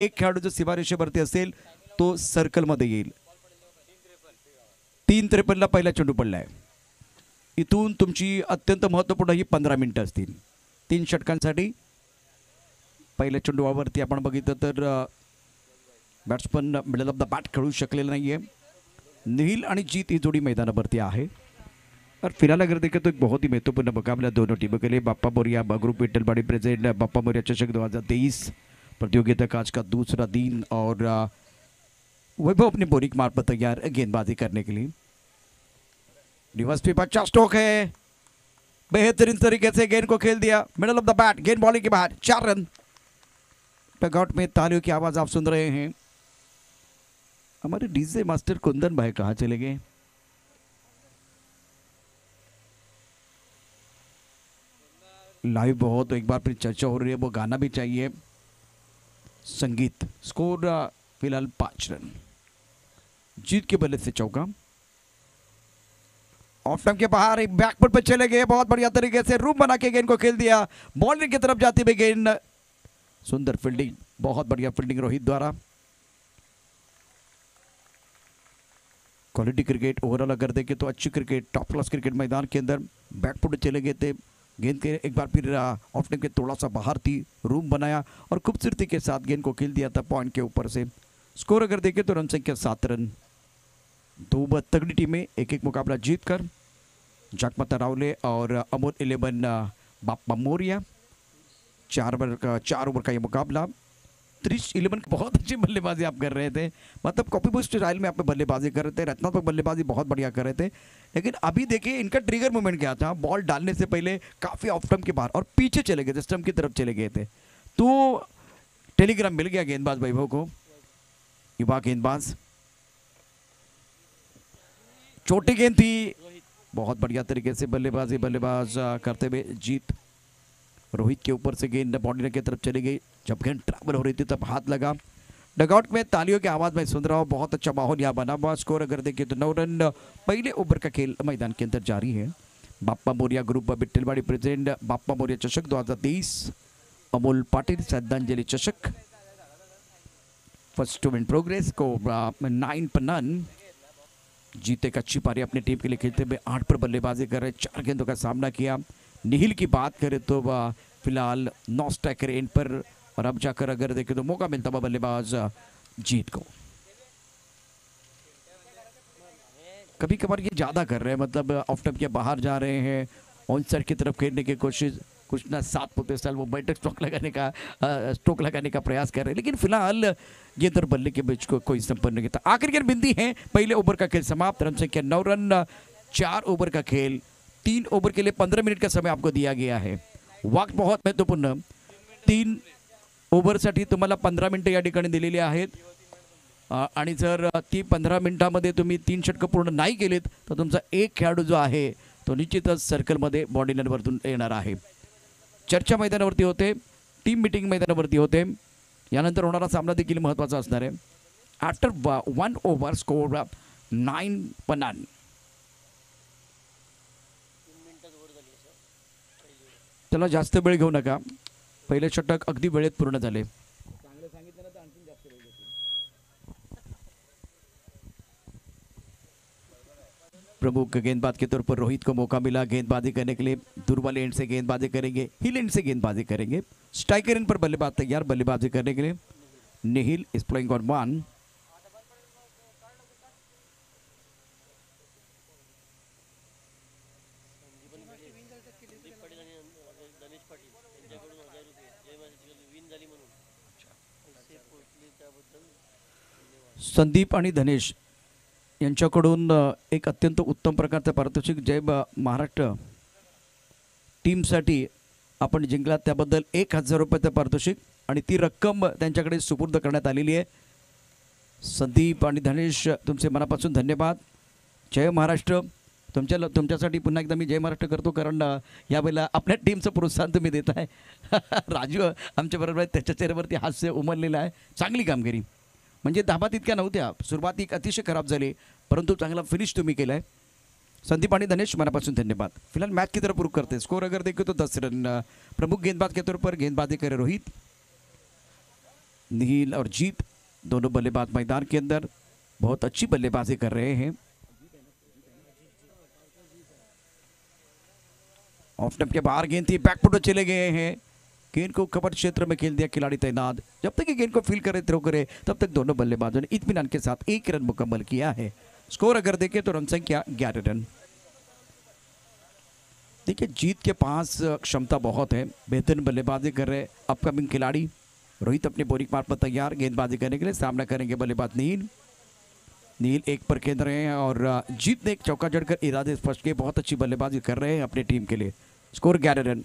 एक खेळाडू जो सीमारेषेवरती असेल तो सर्कलमध्ये येईल. 3:53 ला पहिला चेंडू पडलाय. इथून तुमची अत्यंत महत्त्वपूर्ण ही 15 मिनिटं असतील 3 षटकांसाठी. पहिल्या चेंडूवरती आपण बघितलं तर batsman middle of the bat खेळू शकलेला नाहीये. नील आणि जीत ही जोड़ी मैदानावरती आहे. और फिलहाल अगर देखें तो एक बहुत ही महत्वपूर्ण मुकाबला दोनों टीमों के लिए. बाप्पा मोरिया ग्रुप विट्ठलवाड़ी प्रेजेंट बाप्पा मोरिया चषक 2023 प्रतियोगिता का आज का दूसरा दिन. और वैभव अपने बोरिंग मार्ग पर तैयार गेंदबाजी करने के लिए. रिवर्स पे बच्चा स्ट्रोक है, बेहतरीन तरीके से गेंद को खेल दिया मिडल ऑफ द बैट. गेंद बॉलिंग के बाहर 4 रन. पैगआउट में तालियों की आवाज आप सुन रहे हैं. हमारे डीजे मास्टर कुंदन भाई कहाँ चले गए? लाइव बहुत एक बार फिर चर्चा हो रही है, वो गाना भी चाहिए. संगीत. स्कोर फिलहाल 5 रन. जीत के बल्ले से चौका. ऑफ टाइम के बाहर एक बैकफुट पे चले गए, बहुत बढ़िया तरीके से रूम बना के गेंद को खेल दिया. बॉलिंग की तरफ जाती हुई गेंद. सुंदर फील्डिंग, बहुत बढ़िया फील्डिंग रोहित द्वारा. क्वालिटी क्रिकेट ओवरऑल अगर देखें तो अच्छी क्रिकेट, टॉप क्लास क्रिकेट मैदान के अंदर. बैकफुट चले गए थे, गेंद के एक बार फिर ऑफ टाइम के थोड़ा सा बाहर थी, रूम बनाया और खूबसूरती के साथ गेंद को खेल दिया था पॉइंट के ऊपर से. स्कोर अगर देखें तो रन संख्या 7 रन. 2 तगड़ी टीमें एक मुकाबला जीतकर. जाकमाता रावले और अमोल 11 बाप्पा मोरिया. 4 ओवर का ये मुकाबला. 11 बहुत अच्छी बल्लेबाजी आप कर रहे थे, मतलब कॉपी बुक स्टाइल में आप बल्लेबाजी कर रहे थे. रचनात्मक बल्लेबाजी बहुत बढ़िया कर रहे थे. लेकिन अभी देखिए इनका ट्रिगर मूवमेंट क्या था. बॉल डालने से पहले काफी ऑफ स्टंप के बाहर और पीछे चले गए थे, स्टंप की तरफ चले गए थे. तो टेलीग्राम मिल गया गेंदबाज वैभव को. युवा गेंदबाज, छोटी गेंद थी, बहुत बढ़िया तरीके से बल्लेबाज करते हुए जीत. रोहित के ऊपर से गेंद बाउंड्री की तरफ चली गई. जब गेंद ट्रैवल हो रही थी तब हाथ लगा. डगआउट में तालियों की आवाज में सुन रहा हूँ. बहुत अच्छा माहौल यहाँ बना हुआ. स्कोर अगर देखिए तो 9 रन. पहले ओवर का खेल मैदान के अंदर जारी है. बाप्पा मोरिया ग्रुप विट्ठलवाड़ी प्रेजेंट बाप्पा मोरिया चषक 2023 अमोल पाटिल श्रद्धांजलि चषक फर्स्ट टू इन प्रोग्रेस को 9 पर नन. जीते का अच्छी पारी अपनी टीम के लिए खेलते हुए 8 पर बल्लेबाजी कर रहे. 4 गेंदों का सामना किया. निहिल की बात करें तो फिलहाल 9 स्ट्राइकर एंड पर. और अब जाकर अगर देखें तो मौका मिलता हुआ बल्लेबाज जीत को. कभी कभार ये ज्यादा कर रहे हैं, मतलब ऑफ टॉप के बाहर जा रहे हैं, ऑन साइड की तरफ खेलने की कोशिश. कुछ ना 7 पोते साल वो बैठक स्ट्रोक लगाने का प्रयास कर रहे हैं. लेकिन फिलहाल ये दर बल्ले के बीच को कोई संपर्क नहीं था. आखिर गेंद बिंदी है. पहले ओवर का खेल समाप्त. रन संख्या 9 रन. 4 ओवर का खेल. 3 ओवर के लिए 15 मिनिट का समय आपको दिया गया है. वक्त बहुत महत्वपूर्ण. 3 ओव्हरसाठी तुम्हाला 15 मिनिटं या ठिकाणी दिलेली आहेत. आणि जर ती 15 मिनिटांमध्ये तुम्ही 3 षटकं पूर्ण नाही केलीत तर तुमचा एक खेळाडू जो आहे तो निश्चितच सर्कलमध्ये बॉडी लाईनवरतून येणार आहे. चर्चा मैदानावरती होते, टीम मीटिंग मैदानावरती होते. यानंतर होणारा सामना देखील महत्त्वाचा असणार आहे. आफ्टर 1 ओव्हर स्कोर 9 पर नन. चला जास्त वेळ घेऊ नका. पहिले षटक अगदी वेळेत पूर्ण झाले. प्रमुख गेंदबाज के तौर पर रोहित को मौका मिला गेंदबाजी करने के लिए. दूर वाले एंड से गेंदबाजी करेंगे, हिल एंड से गेंदबाजी करेंगे. स्ट्राइकर एंड पर बल्लेबाज तैयार बल्लेबाजी करने के लिए. निहिल इज प्लेइंग ऑन 1. संदीप आणि धनेश यांच्याकडून एक अत्यंत उत्तम प्रकारचं पारितोषिक जय महाराष्ट्र टीमसाठी आपण जिंकलात त्याबद्दल 1000 रुपयाचं पारितोषिक आणि ती रक्कम त्यांच्याकडे सुपूर्द करण्यात आलेली आहे. संदीप आणि धनेश तुमचे मनापासून धन्यवाद. जय महाराष्ट्र. तुमच्यासाठी पुन्हा एकदा मी जय महाराष्ट्र करतो, कारण यावेळेला आपल्या टीमचं प्रोत्साहन तुम्ही देत आहे. राजू आमच्याबरोबर त्याच्या चेहऱ्यावरती हास्य उमललेलं आहे. चांगली कामगिरी. म्हणजे धाबा तितक्या नव्हत्या, सुरुवाती अतिशय खराब झाली, परंतु चांगला फिनिश तुम्ही केला आहे. संदीप आणि धनेश मनापासून धन्यवाद. फिलहाल मैच की तरफ रुख करते. स्कोर अगर देखें तो 10 रन. प्रमुख गेंदबाज के तौर पर गेंदबाजी करे रोहित. नील और जीत दोनों बल्लेबाज मैदान के अंदर बहुत अच्छी बल्लेबाजी कर रहे हैं। ऑफ स्टंप के बाहर गेंद थी, बैकफुट पर चले गए हैं। गेंद को कवर क्षेत्र में खेल दिया खिलाड़ी तैनात। जब तक ये गेंद को फील करे थ्रो करे तब तक दोनों बल्लेबाजों ने इत्मीनान के साथ 1 रन मुकम्मल किया है। स्कोर अगर देखें तो रन संख्या 11 रन। देखिए जीत के पास क्षमता बहुत है, बेहतरीन बल्लेबाजी कर रहे अपकमिंग खिलाड़ी। रोहित अपने बोरिंग मार्ग पर तैयार गेंदबाजी करने के लिए। सामना करेंगे बल्लेबाज नील 1 पर खेल रहे हैं और जीत ने एक चौका जड़कर इरादे स्पष्ट किए। बहुत अच्छी बल्लेबाजी कर रहे हैं अपनी टीम के लिए। Score 11 run.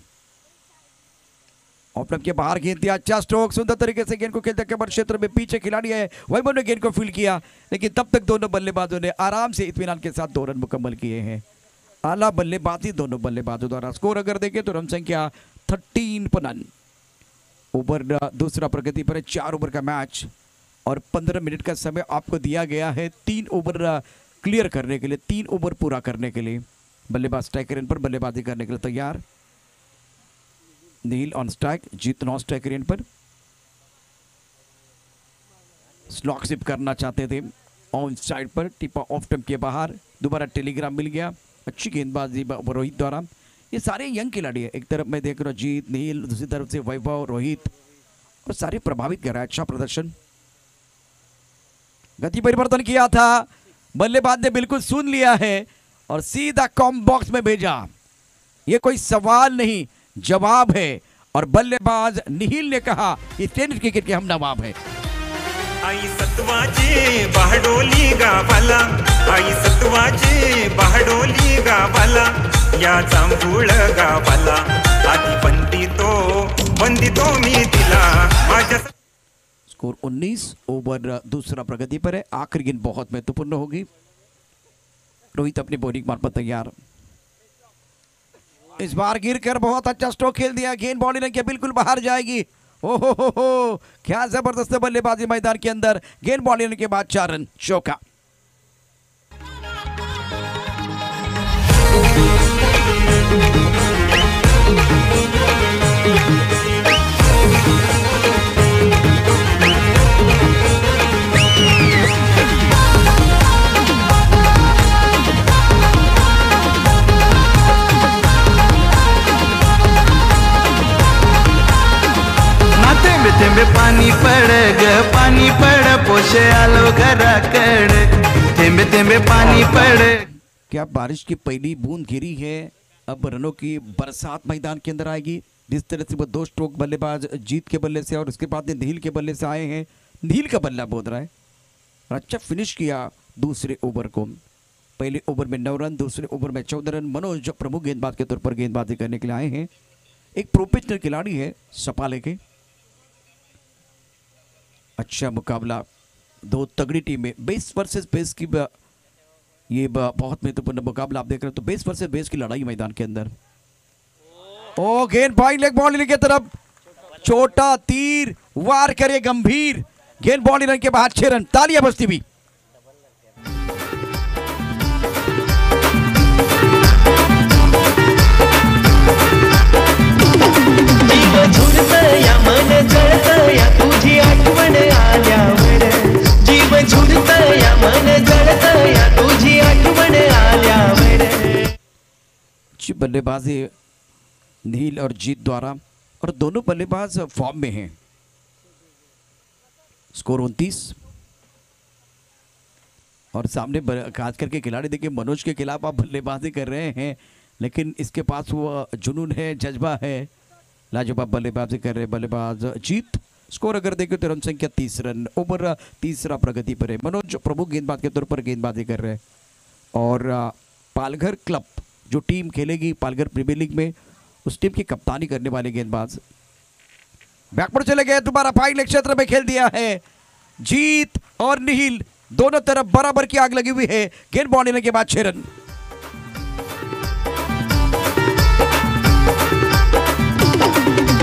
ऑफ स्टंप के बाहर गेंद दिया, अच्छा स्ट्रोक, सुंदर तरीके से गेंद को खेलते कवर क्षेत्र में पीछे खिलाड़ी है वैभव ने गेंद को फील्ड किया, लेकिन तब तक दोनों बल्लेबाजों ने आराम से इत्मीनान के साथ 2 रन मुकम्मल किए हैं। आला बल्लेबाजी दोनों बल्लेबाजों द्वारा। स्कोर अगर देखें तो रन संख्या 13 पर रन। ओवर दूसरा प्रगति पर 4 ओवर का मैच और 15 मिनट का समय आपको दिया गया है 3 ओवर क्लियर करने के लिए, 3 ओवर पूरा करने के लिए। बल्लेबाज स्ट्राइक रेन पर बल्लेबाजी करने के लिए तैयार। Neel on strike, Jeet non strike रेन पर। स्लॉक सिप करना चाहते थे ऑन साइड पर, टिपा ऑफ स्टंप के बाहर। दोबारा टेलीग्राम मिल गया। अच्छी गेंदबाजी रोहित द्वारा। ये सारे यंग खिलाड़ी है, एक तरफ मैं देख रहा हूँ जीत, नील, दूसरी तरफ से वैभव, रोहित, और सारे प्रभावित कर रहा है। अच्छा प्रदर्शन। गति परिवर्तन किया था, बल्लेबाज ने बिल्कुल सुन लिया है और सीधा कॉम बॉक्स में भेजा। ये कोई सवाल नहीं, जवाब है। और बल्लेबाज निहिल ने कहा कि टेनिस क्रिकेट के हम नवाब हैं। आई सत्वाचे बहडोली गावाला, आई सत्वाचे बहडोली गावाला, या जांभूळ गावाला आधी बंदी तो मी दिला माझ्या। स्कोर 19। ओवर दूसरा प्रगति पर है। आखिरी गेंद बहुत महत्वपूर्ण होगी। रोहित अपनी बॉलिंग मार्ग पर तैयार। इस बार गिरकर बहुत अच्छा स्ट्रोक खेल दिया। गेंद बॉलिंग के बिल्कुल बाहर जाएगी। ओहो क्या जबरदस्त बल्लेबाजी मैदान के अंदर। गेंद बॉलिंग के बाद 4 रन, चौका। थेंबे पानी पड़ ग पानी पड़ पोछे आलो घराकड़, थेंबे थेंबे पानी पड़। क्या बारिश की पहली बूंद गिरी है, अब रनों की बरसात मैदान के अंदर आएगी। जिस तरह से वो 2 स्ट्रोक बल्लेबाज जीत के बल्ले से और उसके बाद नील के बल्ले से आए हैं। नील का बल्ला बोल रहा है और अच्छा फिनिश किया दूसरे ओवर को। पहले ओवर में 9 रन, दूसरे ओवर में 14 रन। मनोज जो प्रमुख गेंदबाज के तौर पर गेंदबाजी करने के लिए आए हैं। एक प्रोफेशनल खिलाड़ी है सपाले के। अच्छा मुकाबला, 2 तगड़ी टीमें, बेस वर्सेस बेस की ये बहुत महत्वपूर्ण मुकाबला आप देख रहे हो। तो बेस वर्सेस बेस की लड़ाई मैदान के अंदर। ओ गेंद बाई लेग बॉलिंग की तरफ, छोटा तीर वार करे गंभीर। गेंद बॉलिंग के बाद 6 रन, तालियां बजती भी। या मन जळत या तुझी आठवण आल्यावर, जीव झुरत या मन जळत या तुझी आठवण आल्यावर। अच्छी बल्लेबाजी नील और जीत द्वारा और दोनों बल्लेबाज फॉर्म में हैं। स्कोर 29। और सामने खास करके खिलाड़ी देखिए, मनोज के खिलाफ आप बल्लेबाजी कर रहे हैं, लेकिन इसके पास वो जुनून है, जज्बा है। लाजवाब बल्लेबाजी कर रहे बल्लेबाज जीत। स्कोर अगर देखें तो रन संख्या 30 रन। ओवर तीसरा प्रगति पर है। मनोज प्रमुख गेंदबाज के तौर पर गेंदबाजी कर रहे हैं और पालघर क्लब जो टीम खेलेगी पालघर प्रीमियर लीग में, उस टीम की कप्तानी करने वाले गेंदबाज। बैकवर्ड चले गए, दोबारा फाइल क्षेत्र में खेल दिया है। जीत और नील दोनों तरफ बराबर की आग लगी हुई है। गेंद बॉल लेने के बाद 6 रन।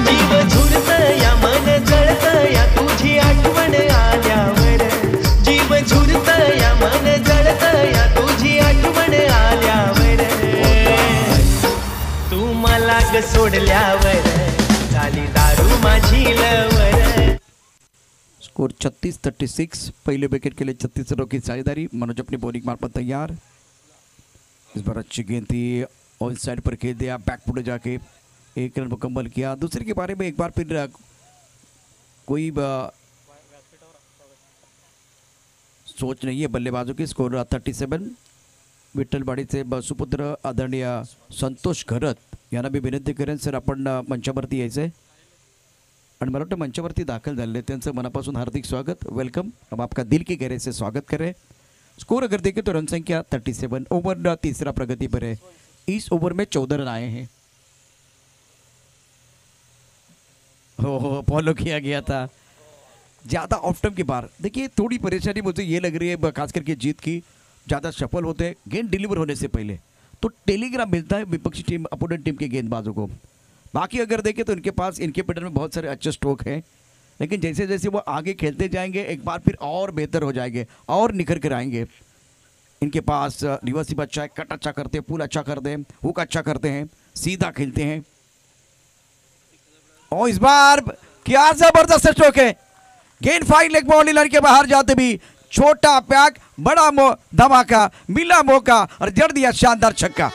जीव झुरत या मन जळत या तुझी आठवण आल्यावर, जीव झुरत या मन जळत या तुझी आठवण आल्यावर। तू मला ग सोडल्यावर झाली दारू माझी लवर। स्कोर 36-36, पहले विकेट के लिए 36 रनों की साझेदारी। मनोज अपनी बॉलिंग मार्फत तैयार। इस बार अच्छी गेंद थी, ऑन साइड पर खेल दिया, बैकफुट जाके 1 रन मुकम्मल किया। दूसरे के बारे में एक बार फिर कोई सोच नहीं है बल्लेबाजों की। स्कोर 37। विठ्ठलवाडी से सुपुत्र आदरणीय संतोष घरत यांना मी विनंती करेन सर आपण मंचावरती यायचं आहे आणि मला वाटतं मंचावरती दाखल झाले, त्यांचं मनापासून हार्दिक स्वागत, वेलकम। हम आपका दिल की गहराई से स्वागत करें। स्कोर अगर देखें तो रन संख्या 37, ओवर तीसरा प्रगति पर है। इस ओवर में 14 रन आए हैं। हो फॉलो किया गया था ज़्यादा ऑफ टाइम के बार। देखिए थोड़ी परेशानी मुझे ये लग रही है, खास करके जीत की ज़्यादा सफल होते हैं गेंद डिलीवर होने से पहले तो टेलीग्राम मिलता है विपक्षी टीम, अपोनेंट टीम के गेंदबाजों को। बाकी अगर देखें तो इनके पास, इनके पैटर्न में बहुत सारे अच्छे स्ट्रोक हैं, लेकिन जैसे जैसे वो आगे खेलते जाएंगे एक बार फिर और बेहतर हो जाएंगे और निखर कर आएंगे। इनके पास रिवर्सिव अच्छा है, कट अच्छा करते हैं, पुल अच्छा करते हैं, हुक अच्छा करते हैं, सीधा खेलते हैं। और इस बार क्या जबरदस्त स्ट्रोक है, गेंद फाइन लेग बाउंड्री लाइन के बाहर जाते भी छोटा पैक, बड़ा धमाका, मिला मौका और जड़ दिया शानदार छक्का।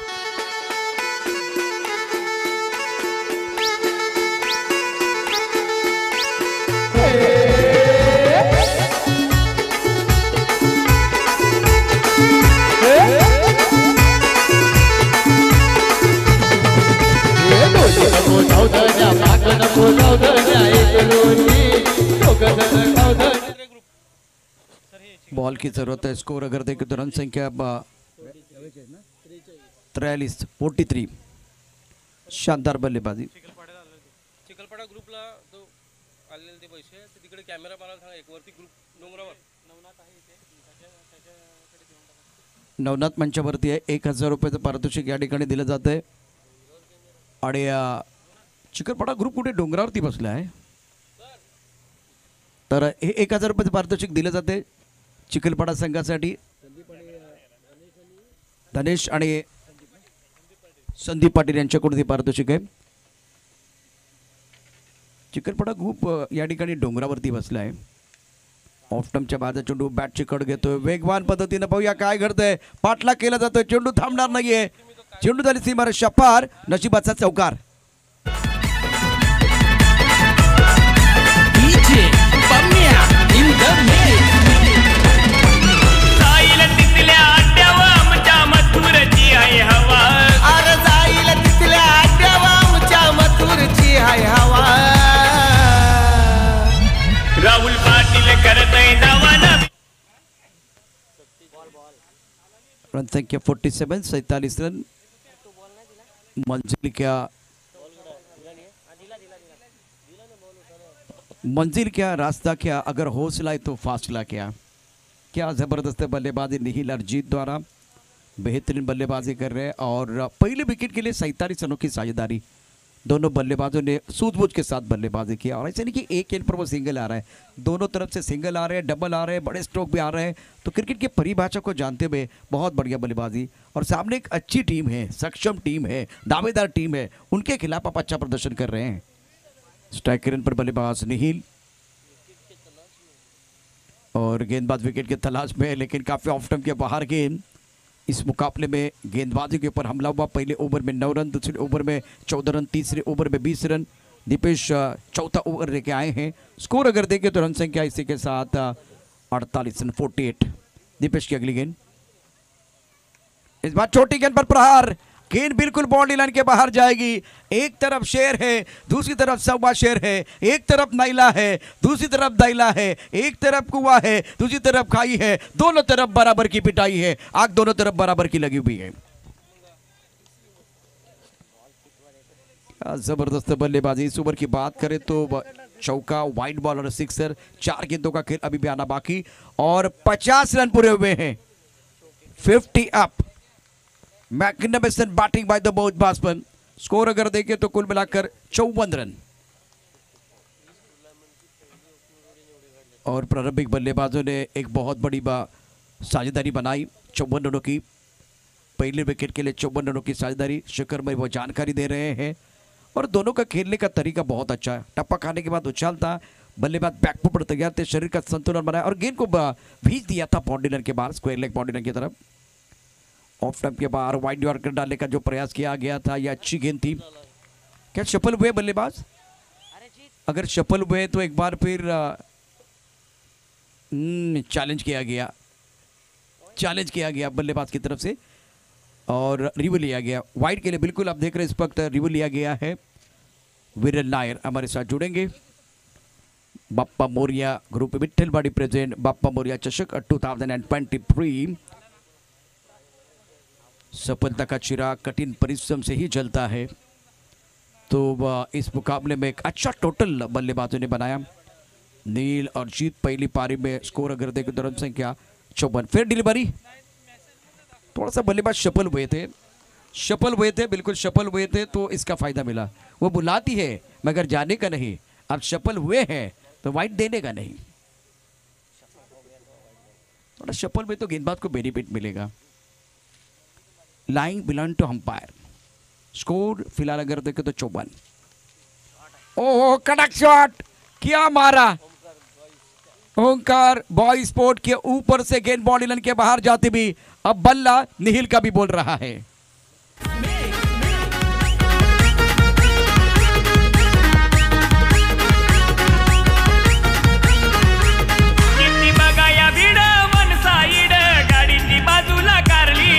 बॉल की जरूरत है। स्कोर अगर देखें तो रन संख्या 43, शानदार बल्लेबाजी। चिखलपाडा ग्रुपला तो आलेले ते पैसे ते तिकडे कॅमेरा मला सांगा एक वरती ग्रुप डोंगरावर नवनाथ आहे इथे त्याच्याकडे घेऊन टाका। नवनाथ मंचावरती आहे, 1000 रुपयाचं पारितोषिक या ठिकाणी दिलं जात आहे। आणि चिखलपाडा ग्रुप कुठे डोंगरावरती बसला आहे, तर हे 1000 रुपयाचं पारितोषिक दिलं जाते चिखलपाडा संघासाठी। धनेश आणि संदीप पाटील यांच्याकडून हे पारितोषिक आहे। चिखलपाडा ग्रुप या ठिकाणी डोंगरावरती बसला आहे। ऑफ टर्मच्या बाजू चेंडू बॅटची कड घेतोय, वेगवान पद्धतीने पाहूया काय घडतंय, पाठला केला जातोय, चेंडू थांबणार नाहीये, चेंडू झाली सीमारेषा पार, नशिबाचा चौकार। राहुल पाटील करतय जवाना। रन संख्या 47 रन। मंजिल क्या रास्ता क्या, अगर हौसला है तो फासला क्या। क्या ज़बरदस्त बल्लेबाजी निहिल अर्जीत द्वारा, बेहतरीन बल्लेबाजी कर रहे हैं। और पहले विकेट के लिए 47 रनों की साझेदारी, दोनों बल्लेबाजों ने सूझबूझ के साथ बल्लेबाजी किया। और ऐसे नहीं कि एक गेंद पर वो सिंगल आ रहा है, दोनों तरफ से सिंगल आ रहे हैं, डबल आ रहे हैं, बड़े स्ट्रोक भी आ रहे हैं। तो क्रिकेट की परिभाषा को जानते हुए बहुत बढ़िया बल्लेबाजी, और सामने एक अच्छी टीम है, सक्षम टीम है, दावेदार टीम है, उनके खिलाफ आप अच्छा प्रदर्शन कर रहे हैं। स्ट्राइक रन पर बल्लेबाज निहिल, और गेंदबाज विकेट के तलाश में है, लेकिन काफ़ी ऑफ टाइम के बाहर गेंद। इस मुकाबले में गेंदबाजी के ऊपर हमला हुआ। पहले ओवर में 9 रन, दूसरे ओवर में 14 रन, तीसरे ओवर में 20 रन। दीपेश चौथा ओवर लेके आए हैं। स्कोर अगर देखें तो रन संख्या इसी के साथ 48 रन 48। दीपेश की अगली गेंद, इस बार छोटी गेंद पर प्रहार, गेंद बिल्कुल बाउंड्री लाइन के बाहर जाएगी। एक तरफ शेर है, दूसरी तरफ सवा शेर है, एक तरफ नाइला है, दूसरी तरफ दैला है, एक तरफ कुआं है, दूसरी तरफ खाई है, दोनों तरफ बराबर की पिटाई है, आग दोनों तरफ बराबर की लगी हुई है। जबरदस्त बल्लेबाजी। इस ओवर की बात करें तो चौका, वाइड बॉल और सिक्सर, 4 गेंदों का खेल अभी भी आना बाकी, और 50 रन पूरे हुए हैं। 50 up, magnificent batting by the both batsman. Score अगर देखें तो कुल मिलाकर 54 रन। और प्रारंभिक बल्लेबाजों ने एक बहुत बड़ी साझेदारी बनाई 54 रनों की। पहले विकेट के लिए 54 रनों की साझेदारी शिखर में वो जानकारी दे रहे हैं। और दोनों का खेलने का तरीका बहुत अच्छा है। टप्पा खाने के बाद उछालता, बल्लेबाज बैकफुट पर तैयार थे, शरीर का संतुलन बनाया और गेंद को भेज दिया था बाउंड्री के बाहर, स्क्वायर लेग बाउंड्री की तरफ। ऑफ स्टंप के बाहर वाइड यॉर्कर डालने का जो प्रयास किया गया था, यह अच्छी गेंद थी। क्या सफल हुए बल्लेबाज? अगर सफल हुए तो एक बार फिर चैलेंज किया गया बल्लेबाज की तरफ से और रिव्यू लिया गया। वाइड के लिए बिल्कुल आप देख रहे हैं इस वक्त रिव्यू लिया गया है। वीरेन नायर हमारे साथ जुड़ेंगे। बाप्पा मोरिया ग्रुप विठ्ठलवाड़ी प्रेजेंट बाप्पा मोरिया चषक 2023। सफलता का चिराग कठिन परिश्रम से ही जलता है। तो इस मुकाबले में एक अच्छा टोटल बल्लेबाजों ने बनाया। नील और जीत पहली पारी में स्कोर अगर देखें तो रन संख्या 54। फिर डिलीवरी, थोड़ा सा बल्लेबाज सफल हुए थे, बिल्कुल सफल हुए थे तो इसका फायदा मिला। वो बुलाती है मगर जाने का नहीं। अब सफल हुए हैं तो वाइड देने का नहीं। थोड़ा सफल में तो गेंदबाज को बेनिफिट मिलेगा। Line belong to umpire. Score फिलहाल अगर देखें तो 54। ओह कड़क शॉट, क्या मारा। ओंकार बॉय स्पोर्ट के ऊपर से गेंद बॉडी लाइन के बाहर जाती भी। अब बल्ला निहिल का भी बोल रहा है। किती बघाया भिड वन साइड गाडीची बाजूला कारली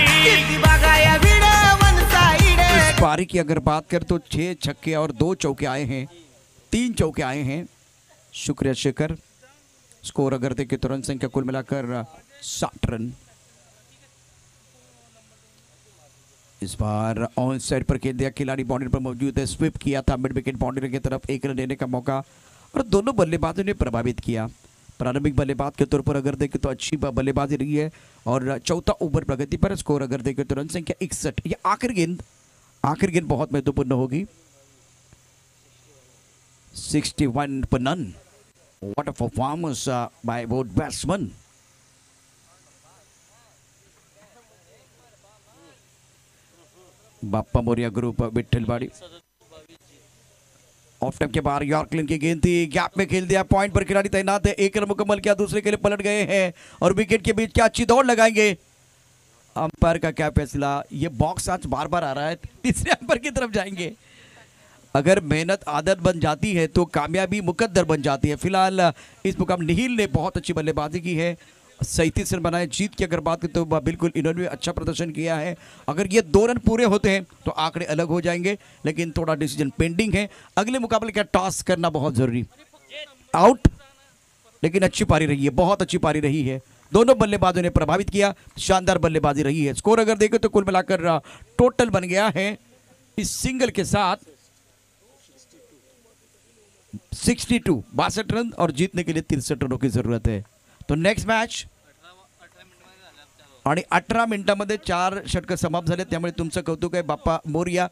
इस पारी की अगर बात करें तो 6 छक्के और 2 चौके आए हैं, 3 चौके आए हैं। शुक्रिया शेखर। स्कोर अगर देखें तो रन संख्या कुल मिलाकर 60 रन। इस बार ऑन साइड पर खेल दिया खिलाड़ी, बाउंड्री पर मौजूद है। स्वीप किया था मिड विकेट बाउंड्री की तरफ, 1 रन देने का मौका और दोनों बल्लेबाजों ने प्रभावित किया। प्रारंभिक बल्लेबाज के तौर पर अगर देखें तो अच्छी बल्लेबाजी रही है और चौथा ओवर प्रगति पर। स्कोर अगर देखें तो रन संख्या 61। ये आखिरी गेंद बहुत महत्वपूर्ण होगी। 61 पर none. What a performance by both batsmen. Bappa Morya group Vitthalwadi. Off time के बाहर यॉर्कलिन की गेंद थी, गैप में खेल दिया। पॉइंट पर खिलाड़ी तैनात है, 1 रन मुकम्मल किया, दूसरे के लिए पलट गए हैं और विकेट के बीच क्या अच्छी दौड़ लगाएंगे। अंपायर का क्या फैसला? ये बॉक्स आज बार बार आ रहा है, तीसरे अंपायर की तरफ जाएंगे। अगर मेहनत आदत बन जाती है तो कामयाबी मुकद्दर बन जाती है। फिलहाल इस मुकाम निहिल ने बहुत अच्छी बल्लेबाजी की है, 37 रन बनाए। जीत की अगर बात करें तो बिल्कुल इन्होंने अच्छा प्रदर्शन किया है। अगर ये 2 रन पूरे होते हैं तो आंकड़े अलग हो जाएंगे, लेकिन थोड़ा डिसीजन पेंडिंग है। अगले मुकाबले का टॉस करना बहुत जरूरी। आउट, लेकिन अच्छी पारी रही है, बहुत अच्छी पारी रही है। दोनों बल्लेबाजों ने प्रभावित किया, शानदार बल्लेबाजी रही है। स्कोर अगर देखें तो कुल मिलाकर टोटल बन गया है इस सिंगल के साथ 62 रन और जीतने के लिए 63 रनों की जरूरत है। तो नेक्स्ट मैच आणि 18 मिनिटांमध्ये 4 षटक समाप्त झाले, त्यामुळे तुमचं कौतुक आहे बाप्पा मोरिया।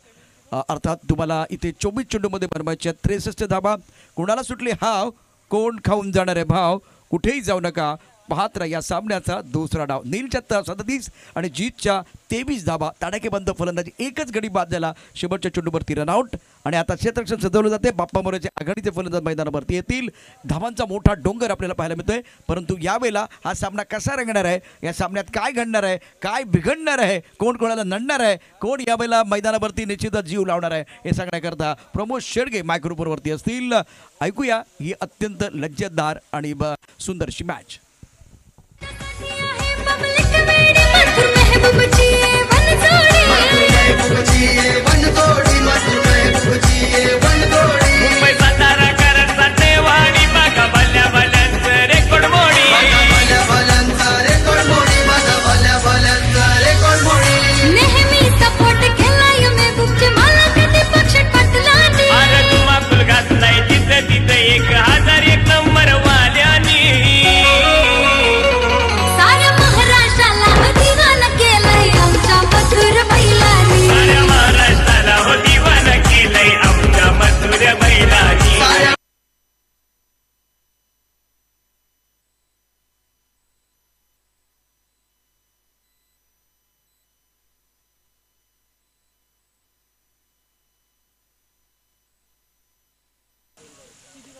अर्थात तुम्हाला इथे 24 चेंडूमध्ये बनवायचे 63 धाबा। कोणाला सुटले हाव, कोण खाऊन जाणार आहे भाव, कुठेही जाऊ नका, पाहत राहा या सामन्याचा दुसरा डाव। नीलच्या 37 आणि जीतच्या 23 धाबा। ताडकेबंद फलंदाजी, एकच गडी बाद झाला शेवटच्या चेंडूवरती रनआउट आणि आता क्षेत्ररक्षण सजवलं जाते। बाप्पा मोरेचे आघाडीचे फलंदाज मैदानावरती येतील। धावांचा मोठा डोंगर आपल्याला पाहायला मिळतोय, परंतु यावेळेला हा सामना कसा रंगणार आहे, या सामन्यात काय घडणार आहे, काय बिघडणार आहे, कोण कोणाला नडणार आहे, कोण यावेळेला मैदानावरती निश्चितच जीव लावणार आहे, हे सांगण्याकरता प्रमोद शेडगे मायक्रोफोनवरती असतील। ऐकूया ही अत्यंत लज्जतदार आणि सुंदरशी मॅच। मुंबई सातारा करत साठेवाडी बघा भल्या भल्यांचं रेकॉर्ड मोडी नेहमी सपोर्ट केलाय मी बुकचे मला कधी पक्ष पटलानी अरे तुम्हा फुल घातलाय तिथं तिथं 1001 नंबर वाल्यानी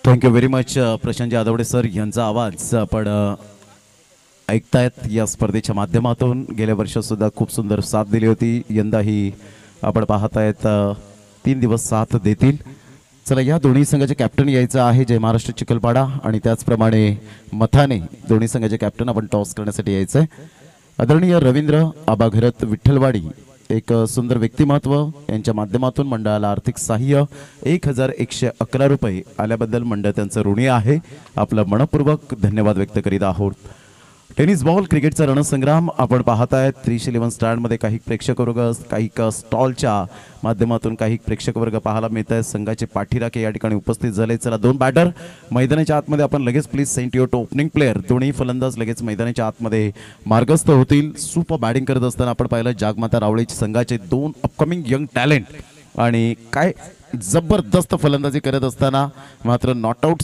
thank you very much Prashant Adawade sir यांचा आवाज आपण ऐकतायत या स्पर्धेच्या माध्यमातून. गेल्या वर्षातसुद्धा खूप सुंदर साथ दिली होती, यंदाही आपण पाहतायत 3 दिवस साथ देतील. चला, या दोन्ही संघाचे कॅप्टन यायचं आहे जय महाराष्ट्र चिखलपाडा आणि त्याचप्रमाणे मथाने दोन्ही संघाचे कॅप्टन आपण टॉस करण्यासाठी यायचं आहे. आदरणीय रवींद्र आबाघरत विठ्ठलवाडी एक सुंदर व्यक्तिमत्व यांच्या माध्यमातून मंडळाला आर्थिक सहाय्य 1111 रुपये आल्याबद्दल मंडळ त्यांचं ऋणी आहे. आपलं मनपूर्वक धन्यवाद व्यक्त करीत आहोत. टेनिस बॉल क्रिकेटचा रणसंग्राम आपण पाहतायत. 311 स्टँडमध्ये काही प्रेक्षक वर्ग, काही स्टॉलच्या माध्यमातून काही प्रेक्षक वर्ग पाहायला मिळत आहे. संघाचे पाठीराखे या ठिकाणी उपस्थित झाले. चला, 2 बॅटर मैदानाच्या आतमध्ये आपण लगेच please send your two opening player. दोन्ही फलंदाज लगेच मैदानाच्या आतमध्ये मार्गस्थ होतील. सुपर बॅटिंग करत असताना आपण पाहिलं जागमाता रावळेची संघाचे 2 अपकमिंग यंग टॅलेंट आणि काय जबरदस्त फलंदाजी करत असताना मात्र नॉटआउट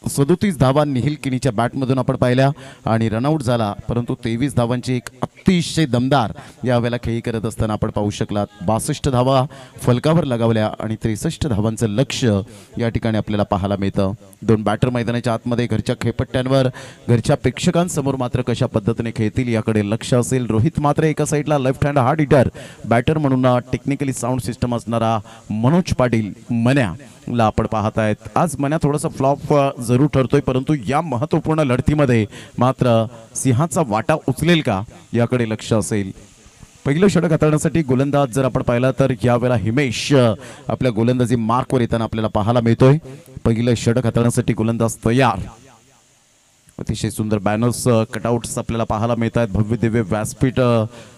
37 धावा निहिल किनीच्या बॅटमधून आपण पाहिल्या आणि रनआउट झाला, परंतु 23 धावांची एक अतिशय दमदार यावेळेला खेळी करत असताना आपण पाहू शकलात. 62 धावा फलकावर लगावल्या आणि 63 धावांचं लक्ष या ठिकाणी आपल्याला पाहायला मिळतं. 2 बॅटर मैदानाच्या आतमध्ये घरच्या खेळपट्ट्यांवर घरच्या प्रेक्षकांसमोर मात्र कशा पद्धतीने खेळतील याकडे लक्ष असेल. रोहित मात्र एका साईडला left hand hard hitter batter म्हणून टेक्निकली साऊंड सिस्टम असणारा मनोज पाटील मन्याला आपण पाहतायत. आज मन्या थोडासा फ्लॉप जरूर ठरतोय, परंतु या महत्त्वपूर्ण लढतीमध्ये मात्र सिंहाचा वाटा उचलेल का याकडे लक्ष असेल. पहिलं षटक हाताळण्यासाठी गोलंदाज जर आपण पाहिला तर यावेळेला हिमेश आपल्या गोलंदाजी मार्कवर येताना आपल्याला पाहायला मिळतोय. पहिलं षटक हाताळण्यासाठी गोलंदाज तयार. अतिशय सुंदर बॅनर्स कटआउट्स आपल्याला पाहायला मिळत आहेत. भव्य दिव्य व्यासपीठ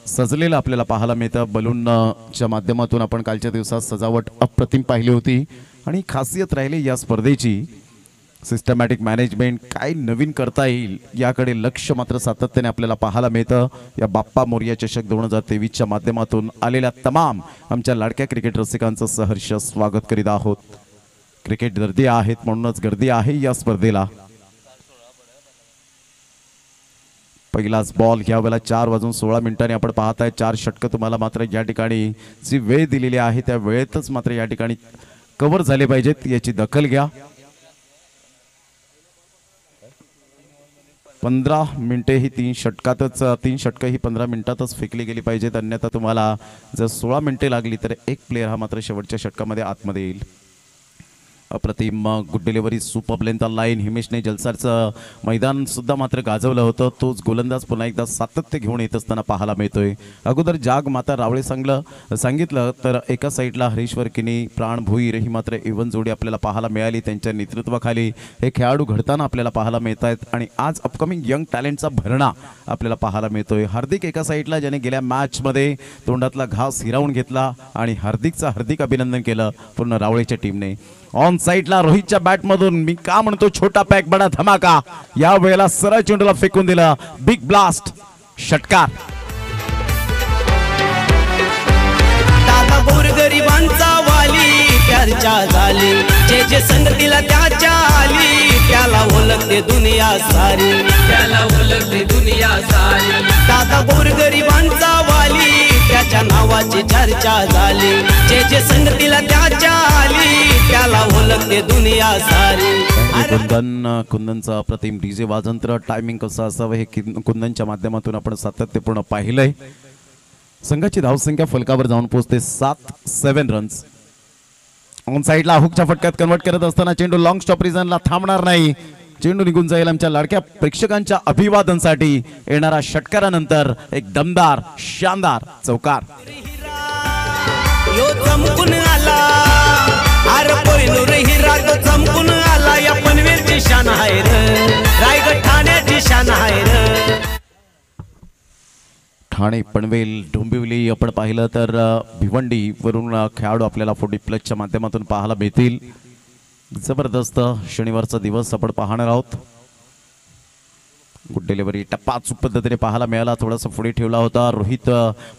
सजलेलं आपल्याला पाहायला मिळतं. बलूनच्या माध्यमातून आपण कालच्या दिवसात सजावट अप्रतिम पाहिली होती आणि खासियत राहिली या स्पर्धेची सिस्टमॅटिक मॅनेजमेंट काय नवीन करता येईल याकडे लक्ष मात्र सातत्याने आपल्याला पाहायला मिळतं. या बाप्पा मोरया चषक 2023च्या माध्यमातून आलेल्या तमाम आमच्या लाडक्या क्रिकेट रसिकांचं सहर्ष स्वागत करीत आहोत. क्रिकेट गर्दी आहेत म्हणूनच गर्दी आहे या स्पर्धेला. पहिलाच बॉल ह्या वेळेला 4:16 आपण पाहताय. 4 षटकं तुम्हाला मात्र या ठिकाणी जी वेळ दिलेली आहे त्या वेळेतच मात्र या ठिकाणी कव्हर झाले पाहिजेत, याची दखल घ्या. 15 मिनिटे ही 3 षटकं ही 15 मिनिटातच फेकली गेली पाहिजेत. अन्यथा तुम्हाला जर 16 मिनिटे लागली तर एक प्लेयर हा मात्र शेवटच्या षटकामध्ये आतमध्ये येईल. अप्रतिम good delivery, super length line. हिमेशने जलसारचं मैदान सुद्धा मात्र गाजवलं होतं. तोच गोलंदाज पुन्हा एकदा सातत्य घेऊन येत असताना पाहायला मिळतोय. अगोदर जाग माता रावळे सांगितलं तर एका साईडला हरीश्वर किनी, प्राण भोईर ही मात्र इव्हन जोडी आपल्याला पाहायला मिळाली. त्यांच्या नेतृत्वाखाली हे खेळाडू घडताना आपल्याला पाहायला मिळत आहेत आणि आज अपकमिंग यंग टॅलेंटचा भरणा आपल्याला पाहायला मिळतोय. हार्दिक एका साईडला ज्याने गेल्या मॅचमध्ये तोंडातला घास हिरावून घेतला आणि हार्दिक अभिनंदन केलं पूर्ण रावळेच्या टीमने. ऑन साइडला रोहितच्या बॅटमधून मी का म्हणतो छोटा पॅक बडा धमाका, या वेळेला सरळ चेंडूला फेकून दिला. बिग ब्लास्ट षटकार. दादा गोरगरिबांचा वाली प्यारच्या झाली, जे जे संगतीला त्याच्या आली त्याला ओळखते दुनिया सारी, त्याला ओळखते दुनिया सारी. दादा गोरगरिबांचा वाली त्याच्या नावाची चर्चा झाली, जे जे संगतीला त्याच्या आली त्याला ओळखते दुनिया सारी. कुंदनचा प्रतिम डीजे वाजंत्र. टायमिंग कसं असावं हे कुंदनच्या माध्यमातून आपण सातत्यपूर्ण पाहिलंय. संघाची धावसंख्या फलकावर जाऊन पोहोचते 7 रन्स. ऑन साइडला हुकच्या फटक्यात कन्वर्ट करत असताना चेंडू लॉंग स्टॉप रिझनला थांबणार नाही. चेंडू निघून जाईल आमच्या लाडक्या प्रेक्षकांच्या अभिवादनासाठी. येणारा षटकारानंतर एक दमदार शानदार चौकार. यो चमकून आला अरे कोहिनूर हिरा, तो चमकून आला. या पनवेलची शान आहे रे, रायगड ठाण्याची शान आहे रे. ठाणे, पनवेल, डोंबिवली आपण पाहिलं तर भिवंडी वरून खेळाडू आपल्याला 40+ माध्यमातून पाहायला मिळतील. जबरदस्त शनिवारचा दिवस आपण पाहणार आहोत. गुड डिलिव्हरी टप्पा अचूक पद्धतीने पाहायला मिळाला. थोडासा पुढे ठेवला होता रोहित.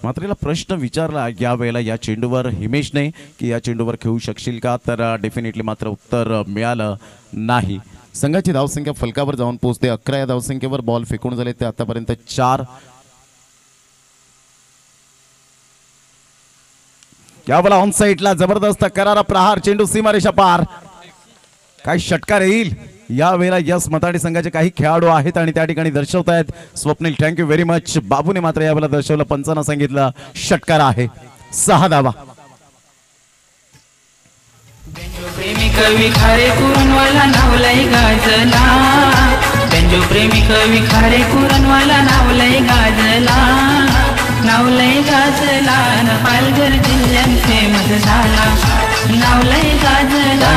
मात्र याला प्रश्न विचारला या वेळेला या चेंडूवर हिमेशने की या चेंडूवर खेळू शकशील का, तर डेफिनेटली मात्र उत्तर मिळालं नाही. संघाची धावसंख्या फलकावर जाऊन पोहोचते 11. या धावसंख्येवर बॉल फेकून झाले ते आतापर्यंत 4. यावेळेला ऑन साइडला जबरदस्त करारा प्रहार. चेंडू सीमारेषा पार. काय षटकार येईल यावेळेला यस मताडी संघाचे काही खेळाडू आहेत आणि त्या ठिकाणी दर्शवत आहेत. Swapnil thank you very much. बाबूने मात्र यावेळेला दर्शवलं, पंचांना सांगितलं षटकार आहे. 6 धावा. प्रेमी कवी खारे कुरणवाला नावलय गाजला. बेंजो प्रेमी कवी खारे कुरणवाला नावलय गाजला. नावलय गाजला न पालघर जिल्ह्यात फेमस झाला. नावलय गाजला.